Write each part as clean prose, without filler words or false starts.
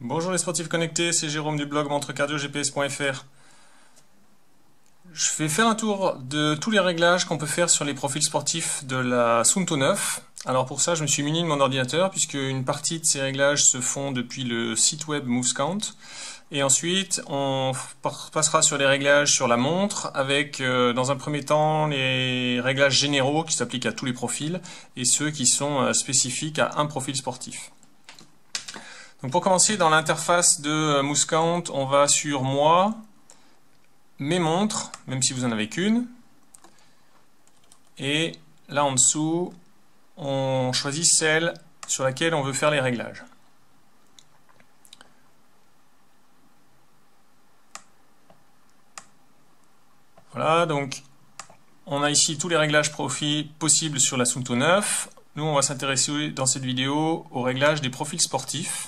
Bonjour les sportifs connectés, c'est Jérôme du blog montrecardiogps.fr. Je vais faire un tour de tous les réglages qu'on peut faire sur les profils sportifs de la Suunto 9. Alors pour ça, je me suis muni de mon ordinateur puisque une partie de ces réglages se font depuis le site web MovesCount. Et ensuite, on passera sur les réglages sur la montre avec, dans un premier temps, les réglages généraux qui s'appliquent à tous les profils et ceux qui sont spécifiques à un profil sportif. Donc pour commencer, dans l'interface de MovesCount, on va sur Moi, Mes montres, même si vous n'en avez qu'une. Et là en dessous, on choisit celle sur laquelle on veut faire les réglages. Voilà, donc on a ici tous les réglages possibles sur la Suunto 9. Nous, on va s'intéresser dans cette vidéo aux réglages des profils sportifs.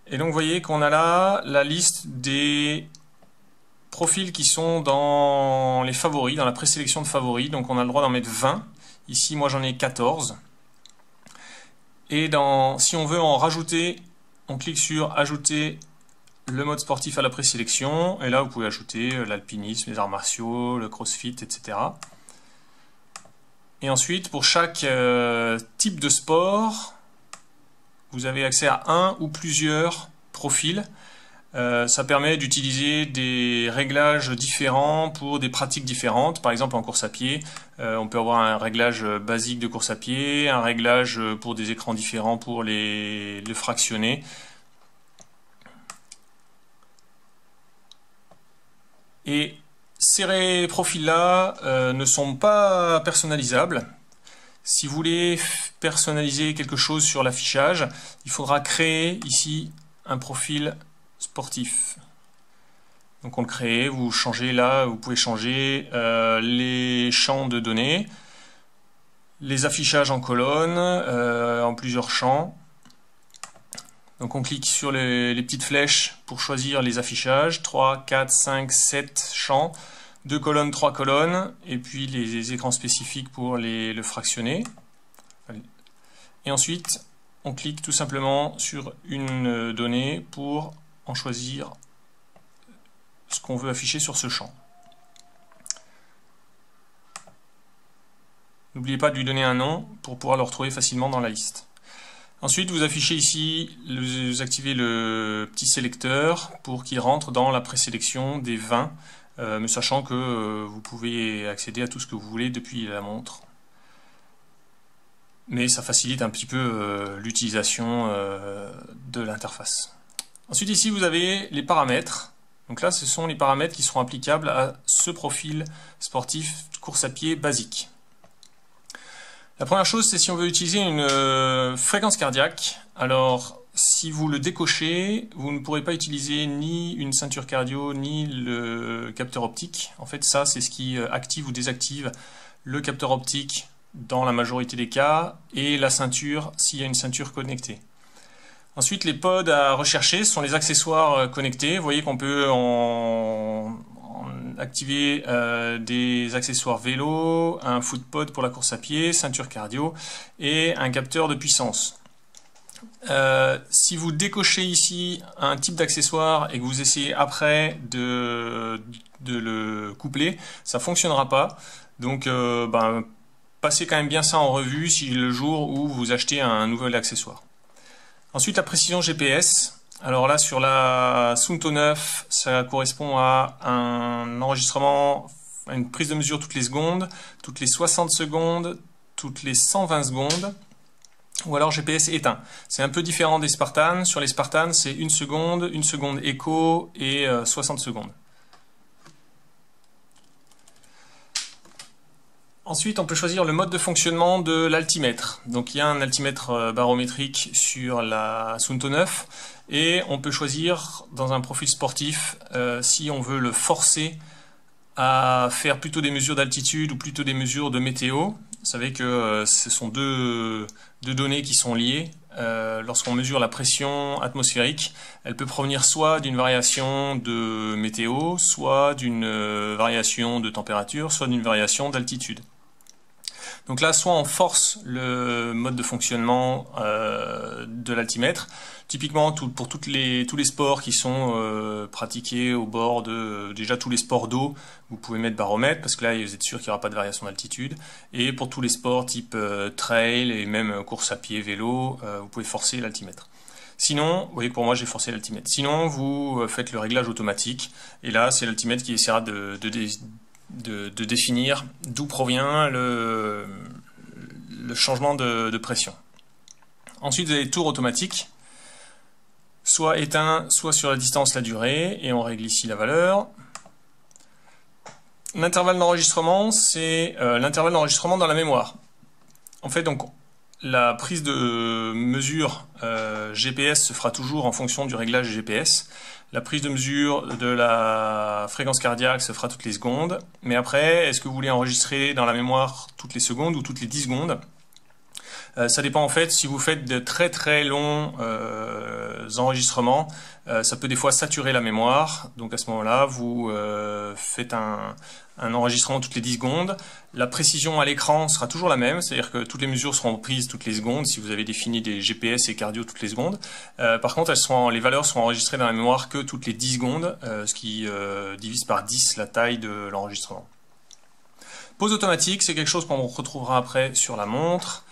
Et donc vous voyez qu'on a là la liste des profils qui sont dans les favoris, dans la présélection de favoris. Donc on a le droit d'en mettre 20. Ici, moi j'en ai 14. Et si on veut en rajouter, on clique sur Ajouter le mode sportif à la présélection. Et là, vous pouvez ajouter l'alpinisme, les arts martiaux, le crossfit, etc. Et ensuite, pour chaque type de sport, vous avez accès à un ou plusieurs profils. Ça permet d'utiliser des réglages différents pour des pratiques différentes. Par exemple, en course à pied, on peut avoir un réglage basique de course à pied, un réglage pour des écrans différents pour les fractionner. Et ces profils-là ne sont pas personnalisables. Si vous voulez personnaliser quelque chose sur l'affichage, il faudra créer ici un profil sportif. Donc on le crée, vous changez là, vous pouvez changer les champs de données, les affichages en colonne, en plusieurs champs. Donc on clique sur les petites flèches pour choisir les affichages, 3, 4, 5, 7 champs. 2 colonnes, 3 colonnes, et puis les écrans spécifiques pour le fractionner. Et ensuite, on clique tout simplement sur une donnée pour en choisir ce qu'on veut afficher sur ce champ. N'oubliez pas de lui donner un nom pour pouvoir le retrouver facilement dans la liste. Ensuite, vous affichez ici, vous activez le petit sélecteur pour qu'il rentre dans la présélection des 20. Mais sachant que vous pouvez accéder à tout ce que vous voulez depuis la montre. Mais ça facilite un petit peu l'utilisation de l'interface. Ensuite ici vous avez les paramètres. Donc là ce sont les paramètres qui seront applicables à ce profil sportif course à pied basique. La première chose, c'est si on veut utiliser une fréquence cardiaque. Alors si vous le décochez, vous ne pourrez pas utiliser ni une ceinture cardio, ni le capteur optique. En fait, ça, c'est ce qui active ou désactive le capteur optique dans la majorité des cas, et la ceinture s'il y a une ceinture connectée. Ensuite, les pods à rechercher sont les accessoires connectés. Vous voyez qu'on peut activer des accessoires vélo, un footpod pour la course à pied, ceinture cardio, et un capteur de puissance. Si vous décochez ici un type d'accessoire et que vous essayez après de le coupler, ça ne fonctionnera pas. Donc passez quand même bien ça en revue si le jour où vous achetez un nouvel accessoire. Ensuite, la précision GPS. Alors là, sur la Suunto 9, ça correspond à un enregistrement, à une prise de mesure toutes les secondes, toutes les 60 secondes, toutes les 120 secondes. Ou alors GPS éteint. C'est un peu différent des Spartans. Sur les Spartans, c'est 1 seconde écho et 60 secondes. Ensuite, on peut choisir le mode de fonctionnement de l'altimètre. Donc il y a un altimètre barométrique sur la Suunto 9 et on peut choisir dans un profil sportif si on veut le forcer à faire plutôt des mesures d'altitude ou plutôt des mesures de météo. Vous savez que ce sont deux données qui sont liées. Lorsqu'on mesure la pression atmosphérique, elle peut provenir soit d'une variation de météo, soit d'une variation de température, soit d'une variation d'altitude. Donc là, soit on force le mode de fonctionnement de l'altimètre. Typiquement pour tous les sports qui sont pratiqués au bord de déjà tous les sports d'eau, vous pouvez mettre baromètre parce que là vous êtes sûr qu'il n'y aura pas de variation d'altitude. Et pour tous les sports type trail et même course à pied, vélo, vous pouvez forcer l'altimètre. Sinon, vous voyez, pour moi j'ai forcé l'altimètre. Sinon, vous faites le réglage automatique et là c'est l'altimètre qui essaiera de définir d'où provient le changement de pression. Ensuite, vous avez le tour automatique, soit éteint, soit sur la distance, la durée, et on règle ici la valeur. L'intervalle d'enregistrement, c'est l'intervalle d'enregistrement dans la mémoire. En fait, donc, la prise de mesure GPS se fera toujours en fonction du réglage GPS. La prise de mesure de la fréquence cardiaque se fera toutes les secondes. Mais après, est-ce que vous voulez enregistrer dans la mémoire toutes les secondes ou toutes les 10 secondes? Ça dépend en fait, si vous faites de très très longs enregistrements, ça peut des fois saturer la mémoire. Donc à ce moment-là, vous faites un enregistrement toutes les 10 secondes. La précision à l'écran sera toujours la même, c'est-à-dire que toutes les mesures seront prises toutes les secondes si vous avez défini des GPS et cardio toutes les secondes. Par contre, les valeurs seront enregistrées dans la mémoire que toutes les 10 secondes, ce qui divise par 10 la taille de l'enregistrement. Pause automatique, c'est quelque chose qu'on retrouvera après sur la montre.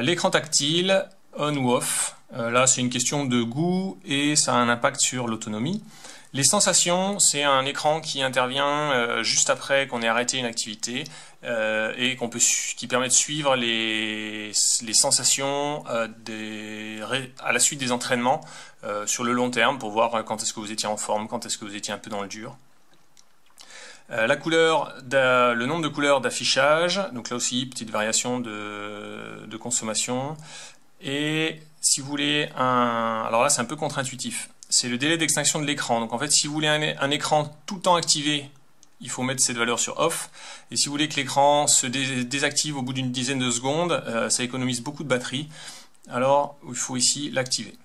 L'écran tactile, on ou off, là c'est une question de goût et ça a un impact sur l'autonomie. Les sensations, c'est un écran qui intervient juste après qu'on ait arrêté une activité et qui permet de suivre les sensations à la suite des entraînements sur le long terme pour voir quand est-ce que vous étiez en forme, quand est-ce que vous étiez un peu dans le dur. La couleur, le nombre de couleurs d'affichage, donc là aussi petite variation de consommation. Et si vous voulez alors là c'est un peu contre-intuitif, c'est le délai d'extinction de l'écran. Donc en fait si vous voulez un écran tout le temps activé, il faut mettre cette valeur sur off. Et si vous voulez que l'écran se désactive au bout d'une dizaine de secondes, ça économise beaucoup de batterie. Alors il faut ici l'activer.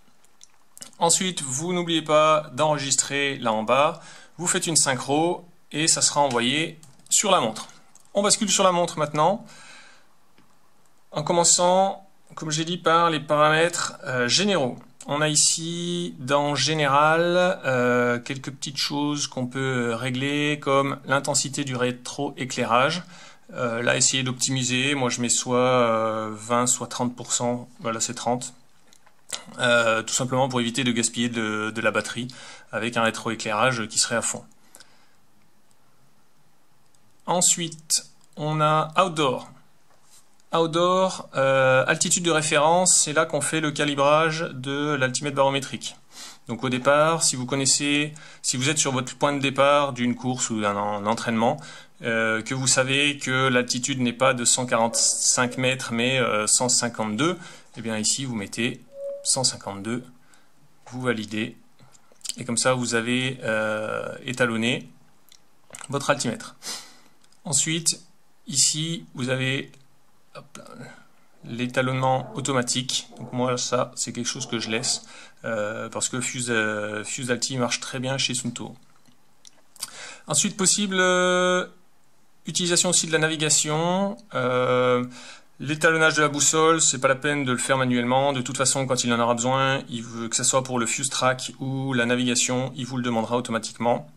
Ensuite, vous n'oubliez pas d'enregistrer là en bas. Vous faites une synchro et ça sera envoyé sur la montre. On bascule sur la montre maintenant, en commençant, comme j'ai dit, par les paramètres généraux. On a ici, dans Général, quelques petites choses qu'on peut régler, comme l'intensité du rétroéclairage. Là, essayez d'optimiser. Moi, je mets soit 20, soit 30%. Voilà, c'est 30. Tout simplement pour éviter de gaspiller de la batterie avec un rétroéclairage qui serait à fond. Ensuite, on a Outdoor. Outdoor, altitude de référence, c'est là qu'on fait le calibrage de l'altimètre barométrique. Donc au départ, si vous êtes sur votre point de départ d'une course ou d'un entraînement, que vous savez que l'altitude n'est pas de 145 mètres mais 152, et bien ici vous mettez 152, vous validez, et comme ça vous avez étalonné votre altimètre. Ensuite, ici, vous avez l'étalonnement automatique. Donc moi, ça, c'est quelque chose que je laisse parce que FuseAlti marche très bien chez Suunto. Ensuite, possible utilisation aussi de la navigation. L'étalonnage de la boussole, c'est pas la peine de le faire manuellement. De toute façon, quand il en aura besoin, que ce soit pour le FuseTrack ou la navigation, il vous le demandera automatiquement.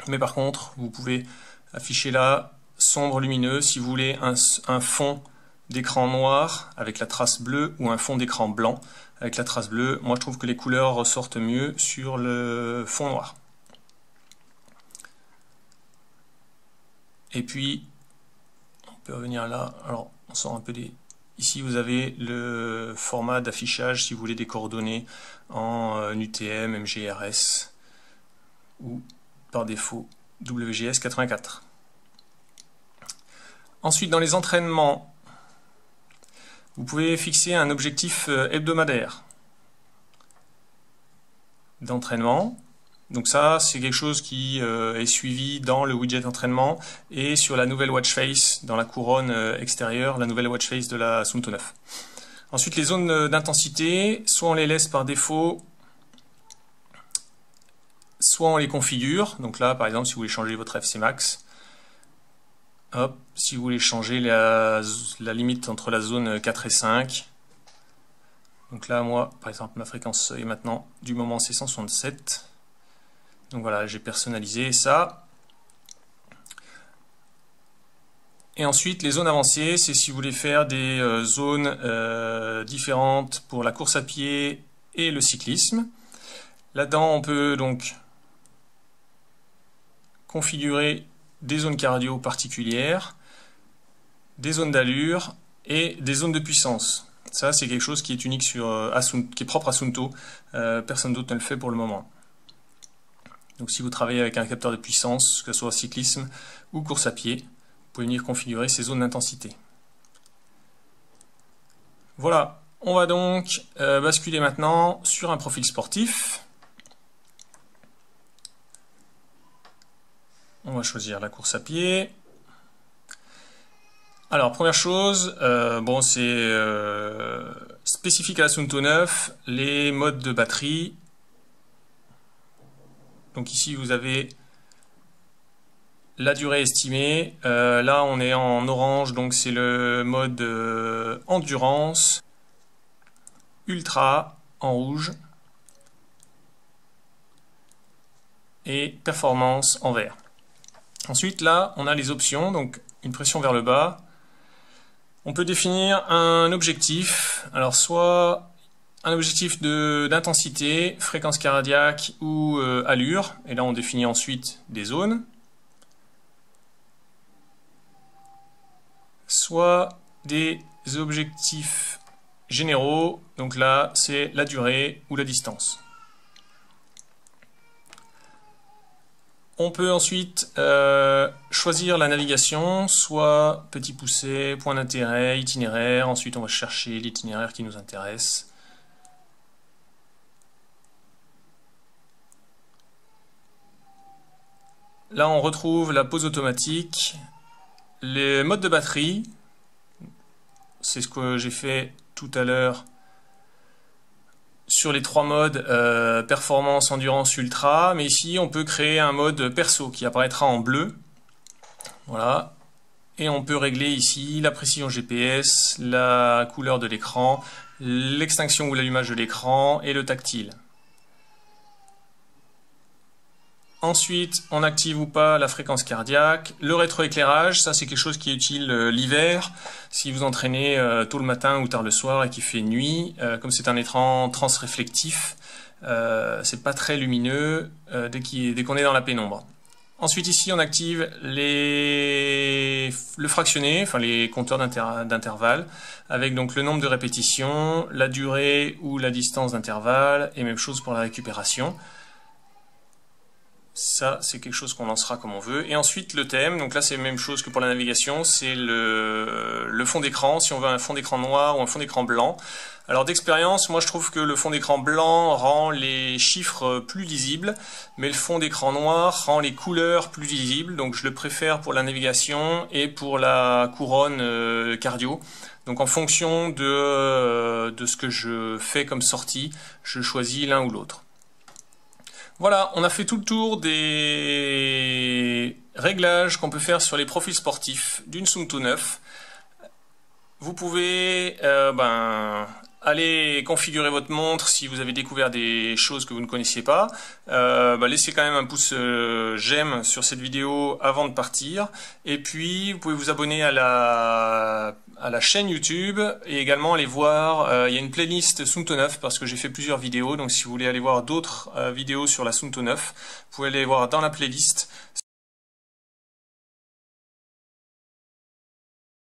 Mais par contre, vous pouvez afficher là, sombre lumineux, si vous voulez un fond d'écran noir avec la trace bleue ou un fond d'écran blanc avec la trace bleue. Moi je trouve que les couleurs ressortent mieux sur le fond noir. Et puis, on peut revenir là, alors on sort un peu des... Ici vous avez le format d'affichage si vous voulez des coordonnées en UTM, MGRS ou par défaut WGS84. Ensuite, dans les entraînements, vous pouvez fixer un objectif hebdomadaire d'entraînement. Donc ça, c'est quelque chose qui est suivi dans le widget entraînement et sur la nouvelle watch face, dans la couronne extérieure, la nouvelle watch face de la Suunto 9. Ensuite, les zones d'intensité, soit on les laisse par défaut, soit on les configure. Donc là, par exemple, si vous voulez changer votre FC Max, hop, si vous voulez changer la limite entre la zone 4 et 5, Donc là, moi, par exemple, ma fréquence seuil maintenant, du moment, c'est 167. Donc voilà, j'ai personnalisé ça. Et ensuite, les zones avancées, c'est si vous voulez faire des zones différentes pour la course à pied et le cyclisme. Là-dedans, on peut donc configurer des zones cardio particulières, des zones d'allure et des zones de puissance. Ça, c'est quelque chose qui est unique sur qui est propre à Suunto. Personne d'autre ne le fait pour le moment. Donc si vous travaillez avec un capteur de puissance, que ce soit cyclisme ou course à pied, vous pouvez venir configurer ces zones d'intensité. Voilà, on va donc basculer maintenant sur un profil sportif. On va choisir la course à pied. Alors, première chose, bon, c'est spécifique à la Suunto 9, les modes de batterie. Donc ici, vous avez la durée estimée. Là, on est en orange, donc c'est le mode endurance. Ultra en rouge. Et performance en vert. Ensuite, là, on a les options, donc une pression vers le bas. On peut définir un objectif, alors soit un objectif d'intensité, fréquence cardiaque ou allure, et là on définit ensuite des zones. Soit des objectifs généraux, donc là c'est la durée ou la distance. On peut ensuite choisir la navigation, soit petit poussé, point d'intérêt, itinéraire. Ensuite, on va chercher l'itinéraire qui nous intéresse. Là, on retrouve la pause automatique. Les modes de batterie, c'est ce que j'ai fait tout à l'heure sur les trois modes performance, endurance, ultra, mais ici on peut créer un mode perso qui apparaîtra en bleu. Voilà. Et on peut régler ici la précision GPS, la couleur de l'écran, l'extinction ou l'allumage de l'écran et le tactile. Ensuite, on active ou pas la fréquence cardiaque. Le rétroéclairage, ça c'est quelque chose qui est utile l'hiver, si vous entraînez tôt le matin ou tard le soir et qu'il fait nuit. Comme c'est un écran transréflectif, c'est pas très lumineux dès qu'on est dans la pénombre. Ensuite ici on active le fractionné, enfin les compteurs d'intervalle, avec donc le nombre de répétitions, la durée ou la distance d'intervalle, et même chose pour la récupération. Ça, c'est quelque chose qu'on lancera comme on veut. Et ensuite, le thème, donc là, c'est la même chose que pour la navigation, c'est le fond d'écran, si on veut un fond d'écran noir ou un fond d'écran blanc. Alors d'expérience, moi je trouve que le fond d'écran blanc rend les chiffres plus lisibles, mais le fond d'écran noir rend les couleurs plus lisibles, donc je le préfère pour la navigation et pour la couronne cardio. Donc en fonction de ce que je fais comme sortie, je choisis l'un ou l'autre. Voilà, on a fait tout le tour des réglages qu'on peut faire sur les profils sportifs d'une Suunto 9. Vous pouvez aller configurer votre montre si vous avez découvert des choses que vous ne connaissiez pas. Laissez quand même un pouce j'aime sur cette vidéo avant de partir. Et puis, vous pouvez vous abonner à la chaîne YouTube et également aller voir, il y a une playlist Suunto 9 parce que j'ai fait plusieurs vidéos. Donc, si vous voulez aller voir d'autres vidéos sur la Suunto 9, vous pouvez aller voir dans la playlist